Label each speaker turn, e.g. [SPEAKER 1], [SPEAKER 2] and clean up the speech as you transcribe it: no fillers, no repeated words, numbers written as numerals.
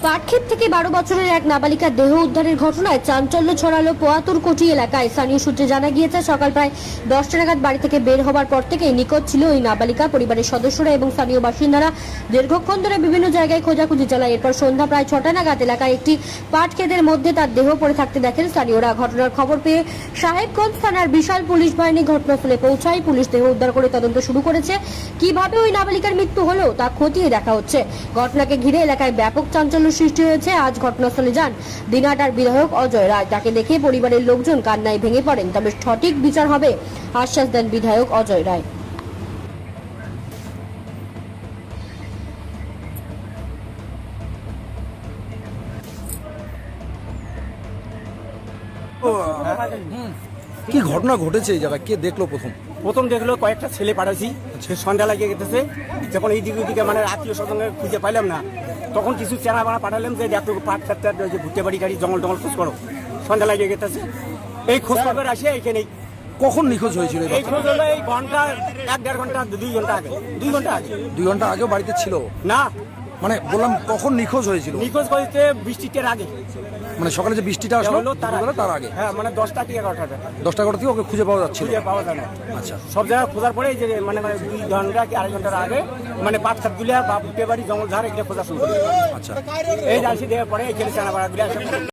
[SPEAKER 1] পাটক্ষেত থেকে 12 বছরের এক নাবালিকার দেহ উদ্ধারের ঘটনায় চাঞ্চল্য ছড়ালো পোয়াতুরকোটি এলাকায়। স্থানীয় সূত্রে জানা গিয়েছে, সকাল প্রায় 10টা নাগাদ বাড়ি থেকে বের হবার পর থেকেই নিখোঁজ ছিল ওই নাবালিকা। পরিবারের সদস্যরা এবং স্থানীয় বাসিন্দারা দীর্ঘক্ষণ ধরে বিভিন্ন জায়গায় খোঁজাখুঁজি চালায়। এরপর সন্ধ্যা প্রায় 6টা নাগাদ এলাকায় একটি পাটক্ষেতের মধ্যে তার দেহ পড়ে থাকতে দেখেন স্থানীয়রা। ঘটনার খবর পেয়ে সাহেবগঞ্জ থানার বিশাল পুলিশ বাহিনী ঘটনাস্থলে পৌঁছায়। পুলিশ দেহ উদ্ধার করে তদন্ত শুরু করেছে। কিভাবে ওই নাবালিকার মৃত্যু হলো তা খতিয়ে দেখা হচ্ছে। ঘটনাকে ঘিরে এলাকায় ব্যাপক চাঞ্চল্য সৃষ্টি হয়েছে। আজ ঘটনাস্থলে যান দিনাটার বিধায়ক অজয় রায়। তাকে দেখে পরিবারের লোকজন কান্নায় ভেঙে পড়েন। তবে সঠিক বিচার হবে আশ্বাস দেন বিধায়ক অজয় রায়।
[SPEAKER 2] কি ঘটনা ঘটেছে এই জায়গায়? কে দেখলো
[SPEAKER 3] প্রথম দেখলো কয়েকটা ছেলে পাঠাইছি, সে সন্ধ্যা লাগিয়ে গেতেছে। যখন এই দিকে মানে আত্মীয় স্বজনকে খুঁজে পাইলাম না, তখন কিছু চেনা বানা পাঠালাম যে এত পাট ক্ষেত্রে যে ভুট্টে বাড়ি গাড়ি জঙ্গল খোঁজ করো। সন্ধ্যা লাগিয়ে গেতেছে, এই খোঁজ খবর আসে এখানে।
[SPEAKER 2] কখন নিখোঁজ হয়েছিল?
[SPEAKER 3] এই খোঁজ হলো এই ঘন্টা 1-1.5 ঘন্টা 2 ঘন্টা আগে। 2 ঘন্টা আগে
[SPEAKER 2] 2 ঘন্টা আগেও বাড়িতে ছিল
[SPEAKER 3] না,
[SPEAKER 2] মানে বললাম কখন নিখোঁজ হয়েছিল?
[SPEAKER 3] নিখোঁজ হয়েছে বৃষ্টির আগে,
[SPEAKER 2] মানে সকালে যে বৃষ্টিটা আসলো তার আগে।
[SPEAKER 3] হ্যাঁ, মানে 10টা কি 11টা
[SPEAKER 2] 10টা করে থেকে ওকে খুঁজে পাওয়া যাচ্ছিল?
[SPEAKER 3] খুঁজে পাওয়া যায় না।
[SPEAKER 2] আচ্ছা,
[SPEAKER 3] সব জায়গায় খোঁজার পরে এই যে মানে 2 ঘন্টা কি 2.5 ঘন্টার আগে মানে পাট খাত গুলিয়া বা ভুট্টে বাড়ি জঙ্গল ঝাড় এগুলো খোঁজা শুরু করে।
[SPEAKER 2] আচ্ছা।
[SPEAKER 3] এই জানসি দেওয়ার পরে এখানে চানা বাড়া গুলিয়া